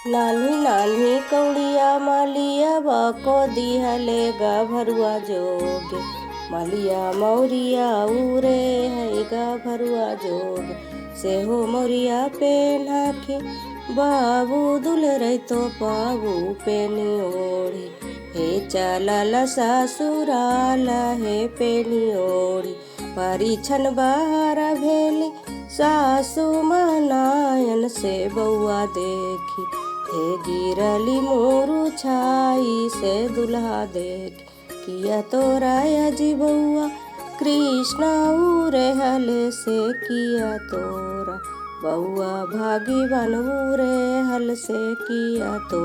नान्ही नान्ही कौड़िया मालिया बाको दिहले भरुआ जोग। मालिया मौरिया उरे है भरुआ जोग। से हो मौरिया पेन्हा के बाबू दुलरे तो बाबू पेनी ओढ़ी। हे चलल ससुराला हे पेनी ओढ़ी। परिछन बाहर भेली सासु मनायन से बउआ देखी। हे गिरली मोरू छाई से दुल्हा देख। किया तोरा अजी बउआ कृष्णा उरे हले से किया तोरा बउआ भागी बनूरे हल से किया तो।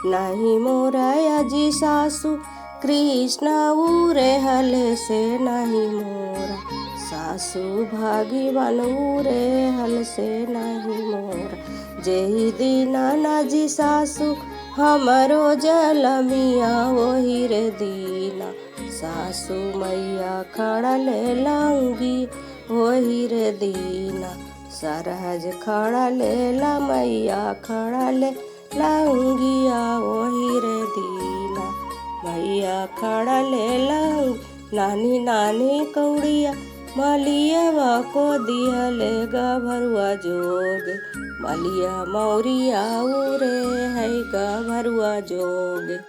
नहीं मोरा अजी सासु कृष्णा उरे हले से नहीं मोरा सासु भागी बनूरे हल से नहीं मोरा। जेहि दीना नाजी सासु हमरो जलमिया वही रे दीना। सासु मैया खड़ा ले लांगी वही रे दीना। सरहज खड़ा ले ला मैया खड़ा ले लांगिया वही रे दीना। मैया खड़ा ले लांगी नानी नानी कौड़िया मालिया बाको दिहले भरुआ जोग। मालिया मौरिया उरे है भरुआ जोग।